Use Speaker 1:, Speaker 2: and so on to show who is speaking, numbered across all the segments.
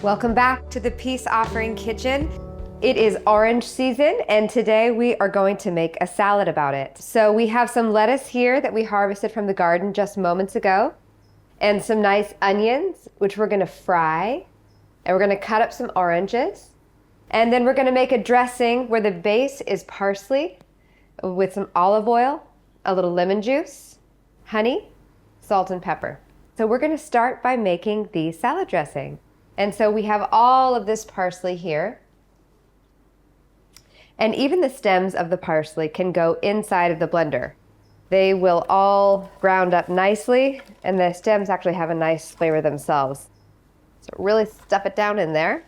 Speaker 1: Welcome back to the Peace Offering Kitchen. It is orange season, and today we are going to make a salad about it. So we have some lettuce here that we harvested from the garden just moments ago, and some nice onions, which we're gonna fry, and we're gonna cut up some oranges, and then we're gonna make a dressing where the base is parsley with some olive oil, a little lemon juice, honey, salt, and pepper. So we're gonna start by making the salad dressing. And so we have all of this parsley here. And even the stems of the parsley can go inside of the blender. They will all ground up nicely, and the stems actually have a nice flavor themselves. So really stuff it down in there.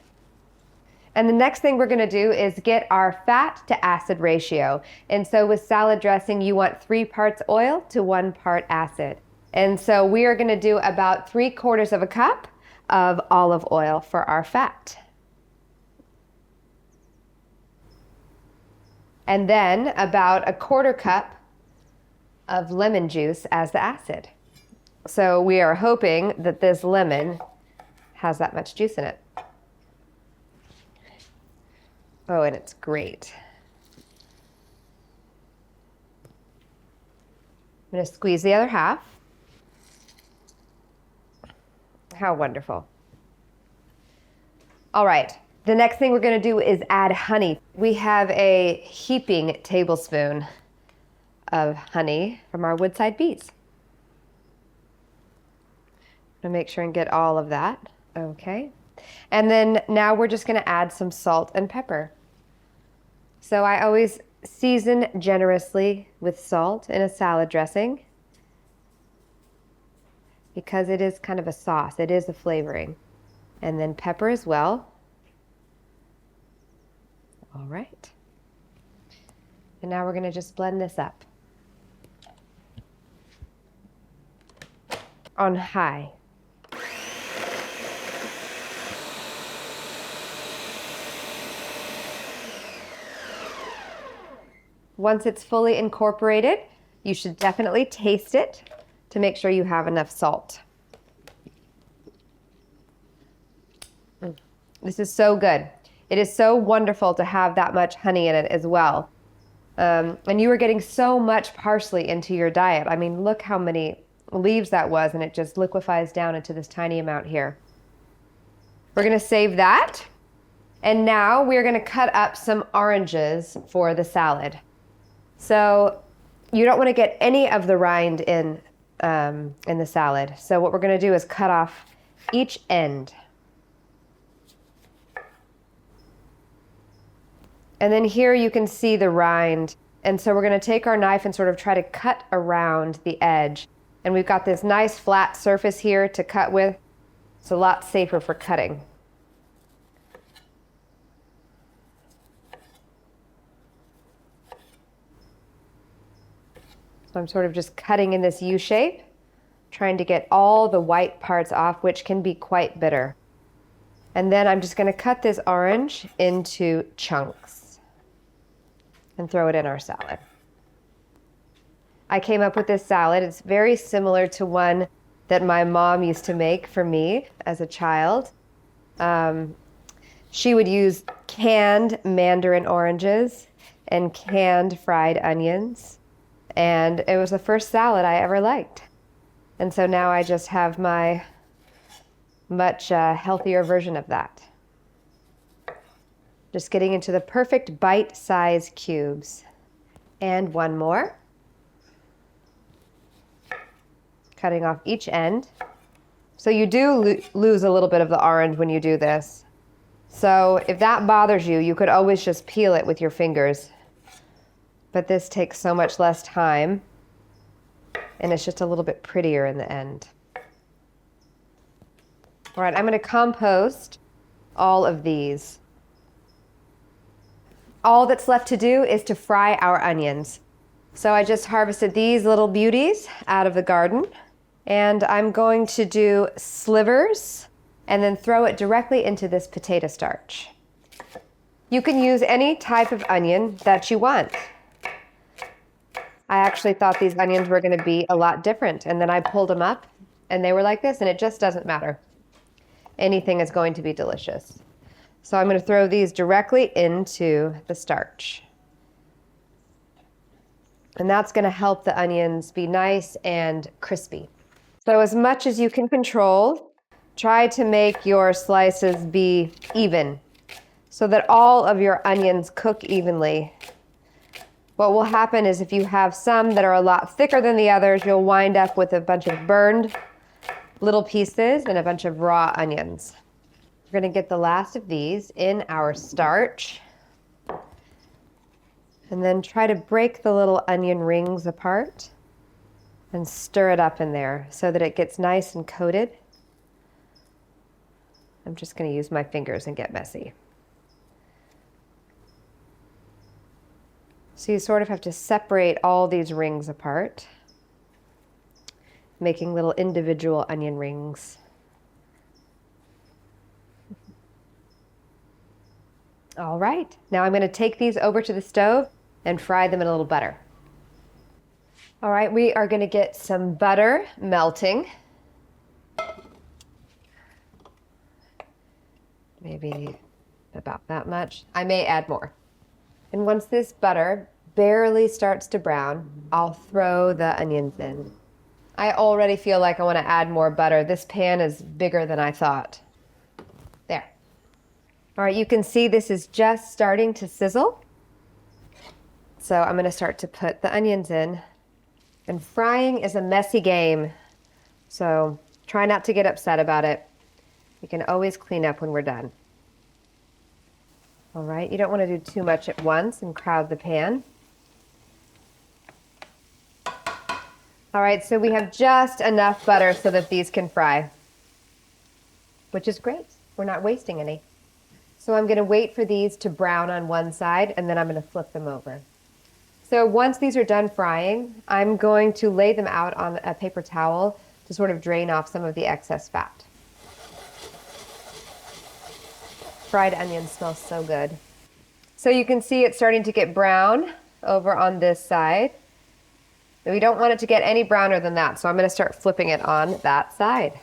Speaker 1: And the next thing we're gonna do is get our fat to acid ratio. And so with salad dressing, you want 3 parts oil to 1 part acid. And so we are gonna do about 3/4 of a cup of olive oil for our fat. And then about 1/4 cup of lemon juice as the acid. So we are hoping that this lemon has that much juice in it. Oh, and it's great. I'm going to squeeze the other half. How wonderful. All right, the next thing we're going to do is add honey. We have a heaping tablespoon of honey from our Woodside bees. I'm going to make sure and get all of that. Okay. And then now we're just going to add some salt and pepper. So I always season generously with salt in a salad dressing, because it is kind of a sauce. It is a flavoring. And then pepper as well. All right. And now we're going to just blend this up on high. Once it's fully incorporated, you should definitely taste it to make sure you have enough salt. This is so good. It is so wonderful to have that much honey in it as well. And you are getting so much parsley into your diet. I mean, look how many leaves that was, and it just liquefies down into this tiny amount here. We're gonna save that. And now we're gonna cut up some oranges for the salad. So you don't wanna get any of the rind in the salad. So what we're gonna do is cut off each end. And then here you can see the rind. And so we're gonna take our knife and sort of try to cut around the edge. And we've got this nice flat surface here to cut with. It's a lot safer for cutting. So I'm sort of just cutting in this U shape, trying to get all the white parts off, which can be quite bitter. And then I'm just gonna cut this orange into chunks and throw it in our salad. I came up with this salad. It's very similar to one that my mom used to make for me as a child. She would use canned mandarin oranges and canned fried onions. And it was the first salad I ever liked. And so now I just have my much healthier version of that. Just getting into the perfect bite-sized cubes. And one more. Cutting off each end. So you do lose a little bit of the orange when you do this. So if that bothers you, you could always just peel it with your fingers. But this takes so much less time, and it's just a little bit prettier in the end. All right, I'm going to compost all of these. All that's left to do is to fry our onions. So I just harvested these little beauties out of the garden, and I'm going to do slivers and then throw it directly into this potato starch. You can use any type of onion that you want. I actually thought these onions were going to be a lot different, and then I pulled them up and they were like this, and it just doesn't matter. anything is going to be delicious. So I'm going to throw these directly into the starch. And that's going to help the onions be nice and crispy. So as much as you can control, try to make your slices be even so that all of your onions cook evenly. What will happen is if you have some that are a lot thicker than the others, you'll wind up with a bunch of burned little pieces and a bunch of raw onions. We're going to get the last of these in our starch. And then try to break the little onion rings apart and stir it up in there so that it gets nice and coated. I'm just going to use my fingers and get messy. So you sort of have to separate all these rings apart, making little individual onion rings. All right, now I'm going to take these over to the stove and fry them in a little butter. All right, we are going to get some butter melting. Maybe about that much. I may add more. And once this butter barely starts to brown, I'll throw the onions in. I already feel like I want to add more butter. This pan is bigger than I thought. There. All right, you can see this is just starting to sizzle. So I'm going to start to put the onions in. And frying is a messy game, so try not to get upset about it. You can always clean up when we're done. All right, you don't want to do too much at once and crowd the pan. All right, so we have just enough butter so that these can fry, which is great. We're not wasting any. So I'm going to wait for these to brown on one side, and then I'm going to flip them over. So once these are done frying, I'm going to lay them out on a paper towel to sort of drain off some of the excess fat. Fried onions smell so good. So you can see it's starting to get brown over on this side. We don't want it to get any browner than that, so I'm going to start flipping it on that side.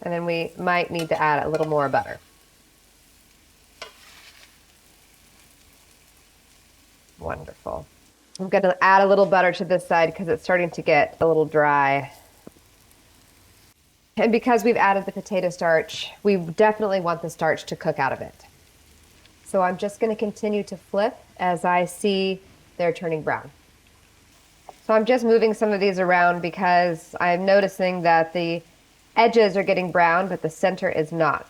Speaker 1: And then we might need to add a little more butter. Wonderful. I'm going to add a little butter to this side because it's starting to get a little dry. And because we've added the potato starch, we definitely want the starch to cook out of it. So I'm just going to continue to flip as I see they're turning brown. So I'm just moving some of these around because I'm noticing that the edges are getting brown, but the center is not.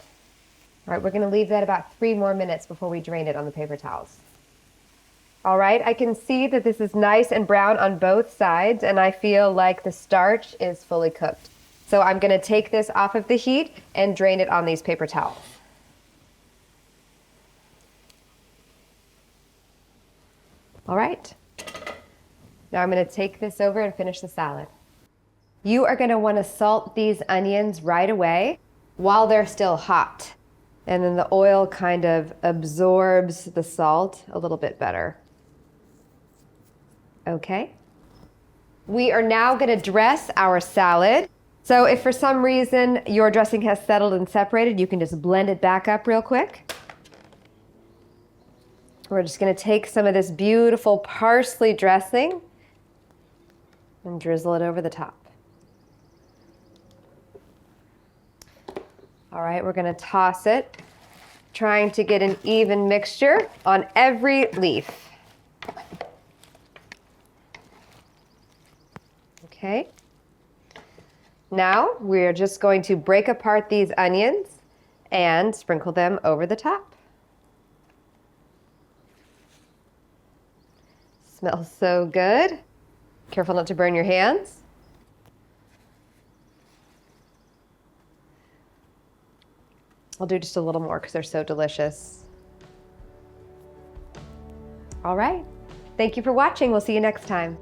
Speaker 1: All right, we're going to leave that about 3 more minutes before we drain it on the paper towels. All right, I can see that this is nice and brown on both sides, and I feel like the starch is fully cooked. So I'm going to take this off of the heat and drain it on these paper towels. All right, now I'm going to take this over and finish the salad. You are going to want to salt these onions right away while they're still hot. And then the oil kind of absorbs the salt a little bit better. Okay. We are now going to dress our salad. So if for some reason your dressing has settled and separated, you can just blend it back up real quick. We're just going to take some of this beautiful parsley dressing and drizzle it over the top. All right, we're going to toss it, trying to get an even mixture on every leaf. Okay. Now we're just going to break apart these onions and sprinkle them over the top. Smells so good. Careful not to burn your hands. I'll do just a little more because they're so delicious. All right. Thank you for watching. We'll see you next time.